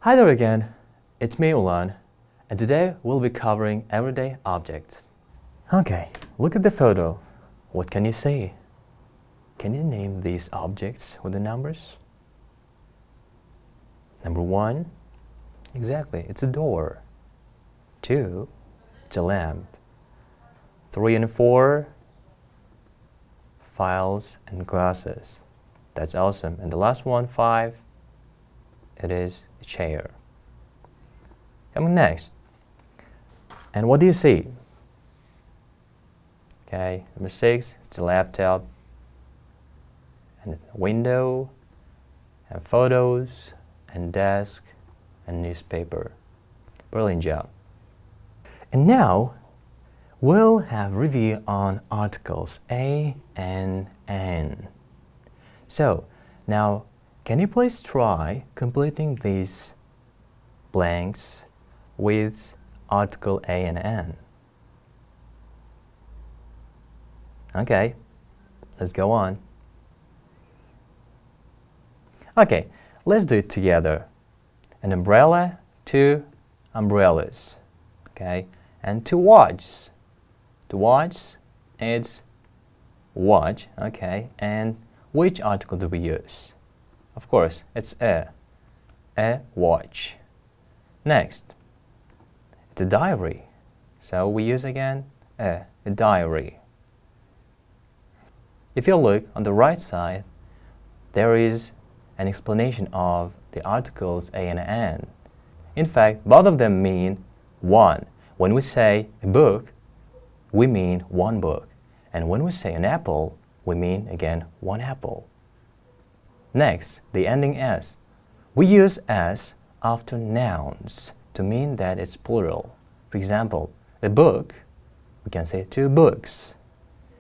Hi there again, it's me Ulan, and today we'll be covering everyday objects. Okay, look at the photo. What can you see? Can you name these objects with the numbers? Number 1, exactly, it's a door. 2, it's a lamp. 3 and 4, files and glasses. That's awesome. And the last one, 5, it is a chair. Coming next. And what do you see? Okay, number 6, it's a laptop. And it's a window, and photos, and desk, and newspaper. Brilliant job. And now, we'll have review on articles A and N. So, now, can you please try completing these blanks with article A and N? Okay, let's go on. Okay, let's do it together. An umbrella, 2 umbrellas. Okay, and 2 watches. To watch, it's watch. Okay, and which article do we use? Of course, it's a watch. Next, it's a diary. So we use again a diary. If you look on the right side, there is an explanation of the articles A and N. In fact, both of them mean one. When we say a book, we mean one book. And when we say an apple, we mean again one apple. Next, the ending S. We use S after nouns to mean that it's plural. For example, a book, we can say 2 books.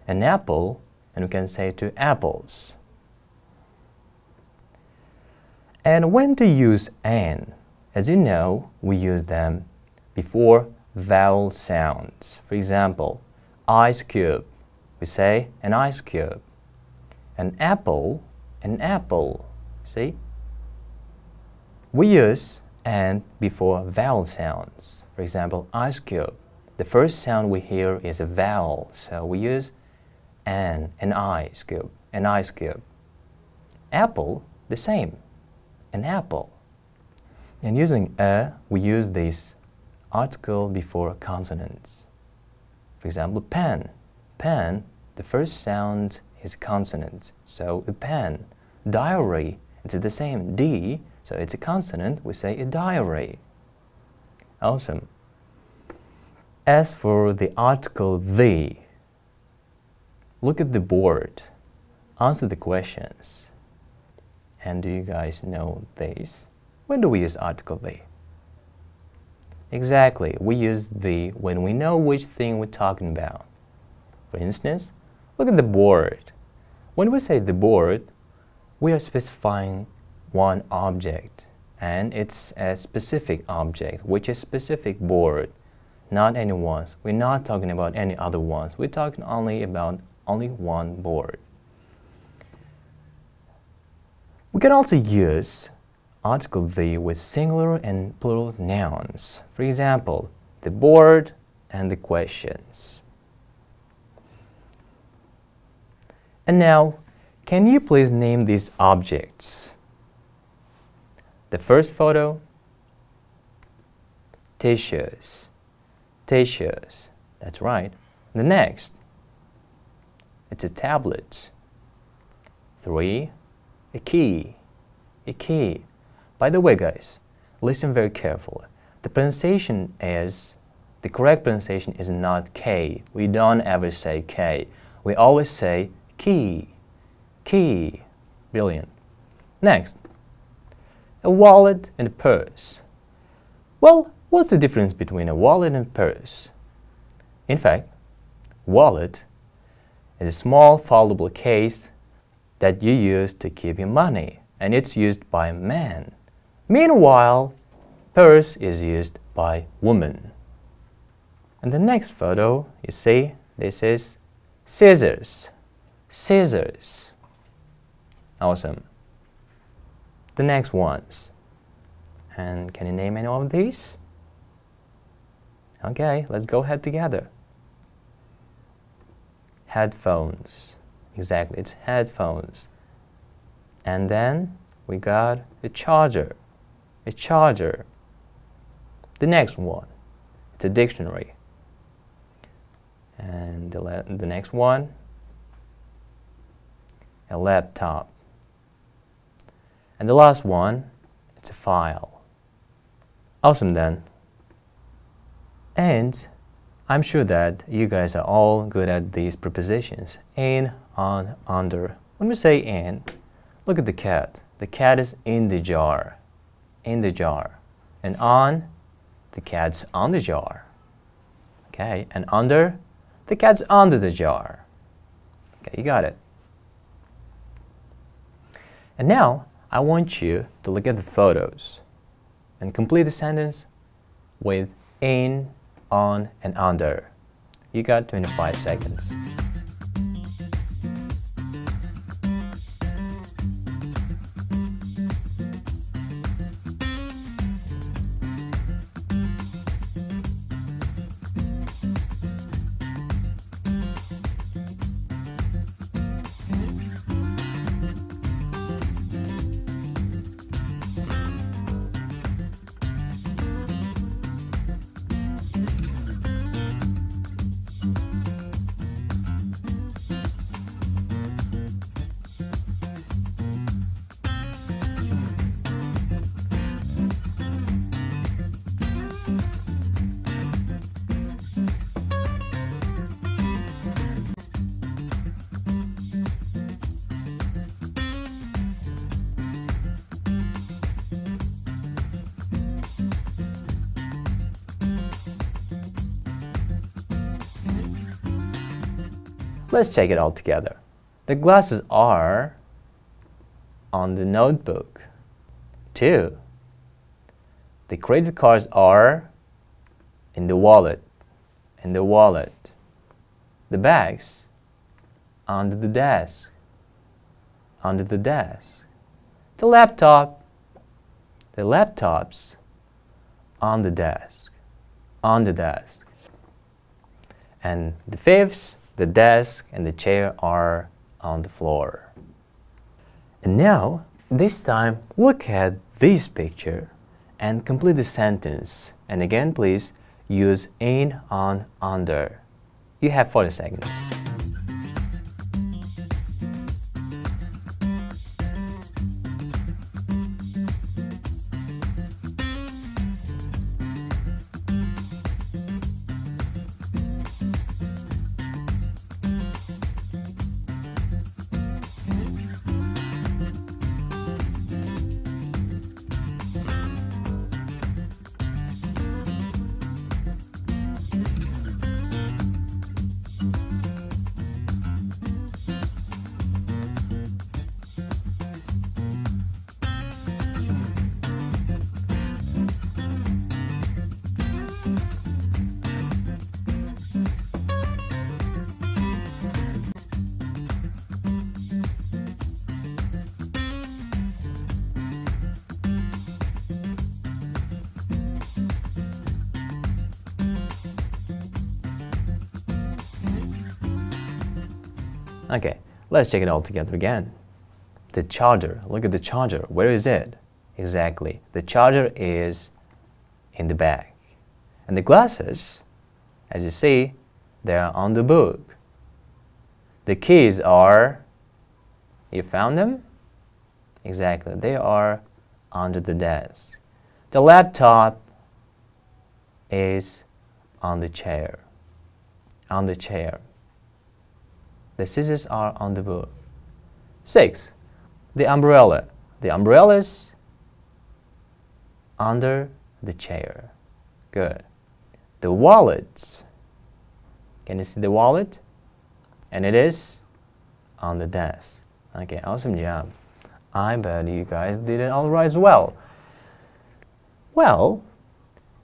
An apple, and we can say 2 apples. And when to use an? As you know, we use them before vowel sounds. For example, ice cube, we say an ice cube. An apple, see? We use an before vowel sounds. For example, ice cube. The first sound we hear is a vowel, so we use an ice cube, an ice cube. Apple, the same, an apple. And using a, we use this article before consonants. For example, pen. Pen, the first sound is a consonant, so a pen. Diary, it's the same, D, so it's a consonant, we say a diary. Awesome. As for the article the, look at the board, answer the questions. And do you guys know this? When do we use article the? Exactly, we use the when we know which thing we're talking about. For instance, look at the board. When we say the board, we are specifying one object, and it's a specific object, which is specific board, not any ones. We're not talking about any other ones. We're talking only about only one board. We can also use article the with singular and plural nouns. For example, the board and the questions. And now, can you please name these objects? The first photo, tissues. Tissues, that's right. The next, it's a tablet. 3, a key. A key. By the way, guys, listen very carefully. The correct pronunciation is not K. We don't ever say K. We always say key. Key. Brilliant. Next, a wallet and a purse. Well, what's the difference between a wallet and a purse? In fact, wallet is a small foldable case that you use to keep your money, and it's used by men. Meanwhile, purse is used by women. And the next photo, you see, this is scissors. Scissors. Awesome. The next ones. And can you name any of these? Okay, let's go ahead together. Headphones. Exactly, it's headphones. And then we got a charger. A charger. The next one, it's a dictionary. And the next one, a laptop. And the last one, it's a file. Awesome then. And I'm sure that you guys are all good at these prepositions. In, on, under. When we say in, look at the cat. The cat is in the jar. In the jar. And on, the cat's on the jar. Okay, and under, the cat's under the jar. Okay, you got it. And now, I want you to look at the photos and complete the sentence with in, on, and under. You got 25 seconds. Let's check it all together. The glasses are on the notebook. 2. The credit cards are in the wallet. In the wallet. The bags under the desk. Under the desk. The laptop. The laptops on the desk. On the desk. And the fifths, the desk and the chair are on the floor. And now, this time, look at this picture and complete the sentence. And again, please use in, on, under. You have 40 seconds. Okay, let's check it all together again. The charger, look at the charger. Where is it? Exactly, the charger is in the bag. And the glasses, as you see, they are on the book. The keys are, you found them? Exactly, they are under the desk. The laptop is on the chair. On the chair. The scissors are on the book. 6. The umbrella. The umbrella's under the chair. Good. The wallet. Can you see the wallet? And it is on the desk. Okay, awesome job. I bet you guys did it all right as well. Well,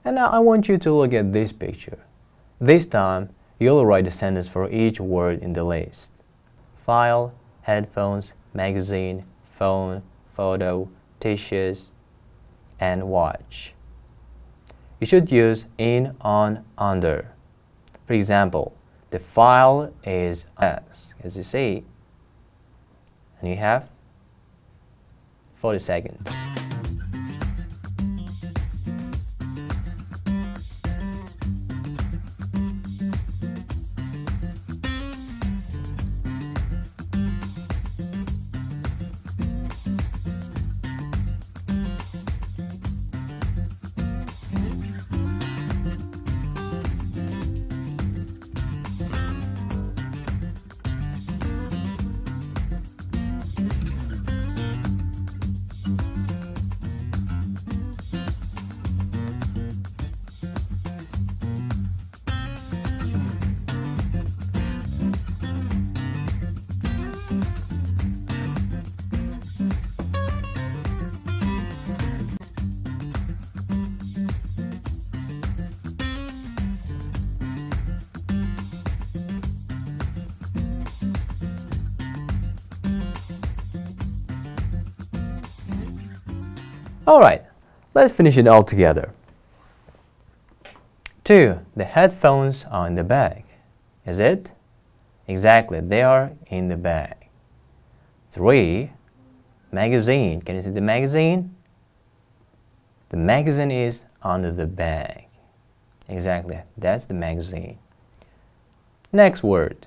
and now I want you to look at this picture. This time, you'll write a sentence for each word in the list. File, headphones, magazine, phone, photo, tissues. and watch. You should use in, on, under. For example, the file is as you see, and you have 40 seconds. Alright, let's finish it all together. 2. The headphones are in the bag. Is it? Exactly, they are in the bag. 3. Magazine. Can you see the magazine? The magazine is under the bag. Exactly, that's the magazine. Next word.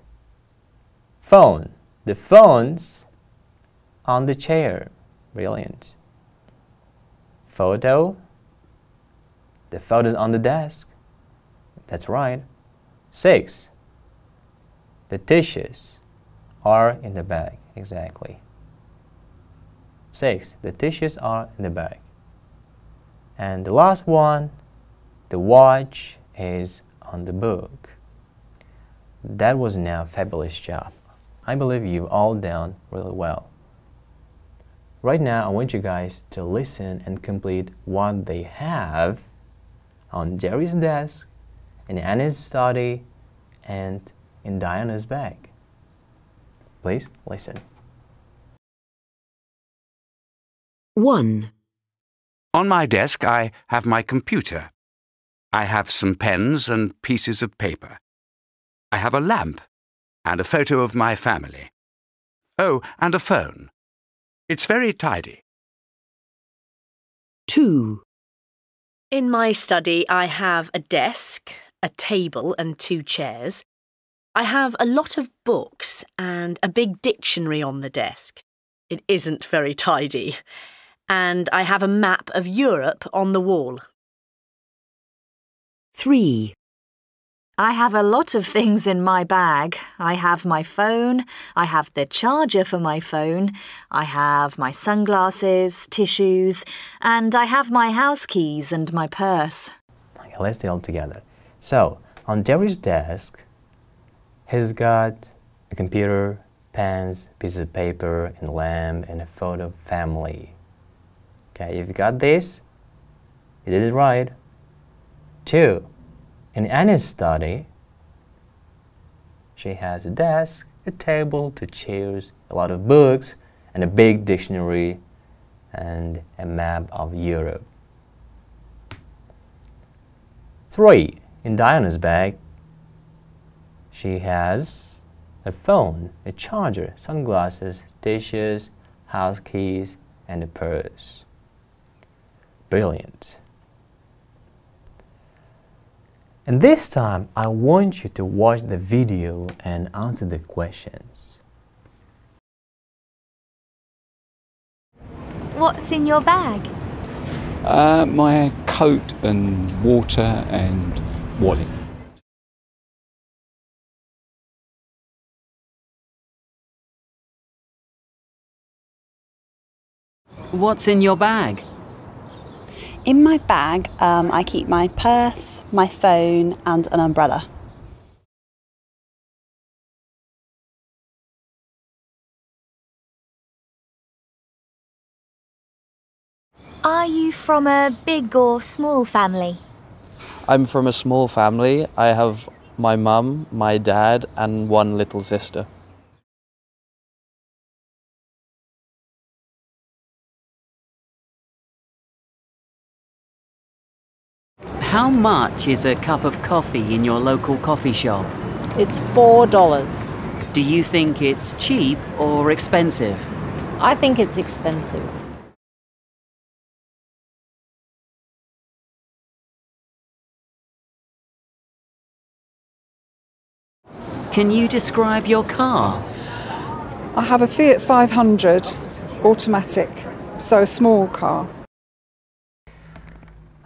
Phone. The phone's on the chair. Brilliant. Photo. The photo's on the desk. That's right. 6. The tissues are in the bag. Exactly. 6. The tissues are in the bag. And the last one, the watch is on the book. That was now a fabulous job. I believe you've all done really well. Right now, I want you guys to listen and complete what they have on Jerry's desk, in Anna's study, and in Diana's bag. Please listen. 1. On my desk, I have my computer. I have some pens and pieces of paper. I have a lamp and a photo of my family. Oh, and a phone. It's very tidy. 2. In my study, I have a desk, a table and 2 chairs. I have a lot of books and a big dictionary on the desk. It isn't very tidy. And I have a map of Europe on the wall. 3. I have a lot of things in my bag. I have my phone, I have the charger for my phone, I have my sunglasses, tissues, and I have my house keys and my purse. Okay, let's do it all together. So, on Jerry's desk, he's got a computer, pens, pieces of paper, and a lamp, and a photo of family. Okay, if you got this, you did it right. 2. In Anna's study, she has a desk, a table, 2 chairs, a lot of books, and a big dictionary, and a map of Europe. 3. In Diana's bag, she has a phone, a charger, sunglasses, tissues, house keys, and a purse. Brilliant. And this time, I want you to watch the video and answer the questions. What's in your bag? My coat and water and wallet. What's in your bag? In my bag, I keep my purse, my phone, and an umbrella. Are you from a big or small family? I'm from a small family. I have my mum, my dad, and 1 little sister. How much is a cup of coffee in your local coffee shop? It's $4. Do you think it's cheap or expensive? I think it's expensive. Can you describe your car? I have a Fiat 500 automatic, so a small car.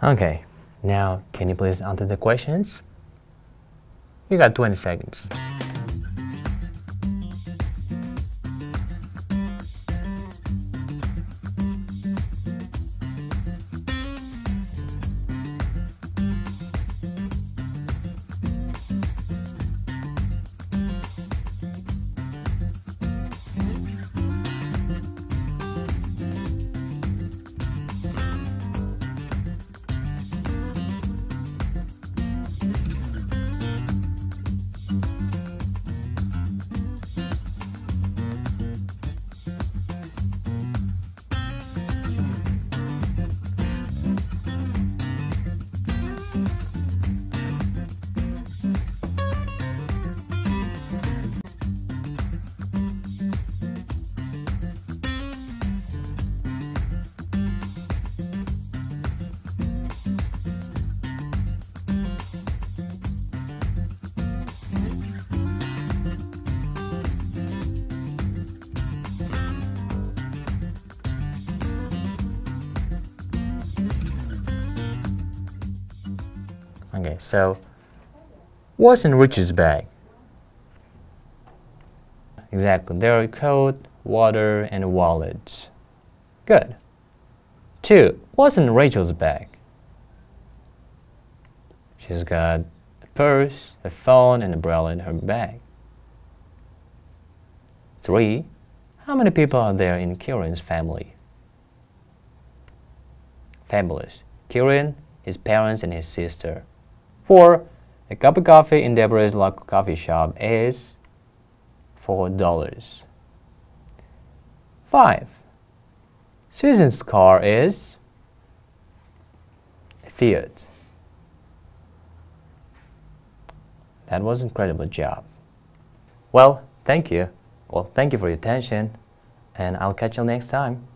Okay, now can you please answer the questions? You got 20 seconds. Okay, so what's in Rich's bag? Exactly, there are coat, water, and wallets. Good. 2. What's in Rachel's bag? She's got a purse, a phone, and an umbrella in her bag. 3. How many people are there in Kieran's family? Fabulous. Kieran, his parents, and his sister. 4. A cup of coffee in Deborah's local coffee shop is $4. 5. Susan's car is a Fiat. That was an incredible job. Well, thank you. Well, thank you for your attention, and I'll catch you next time.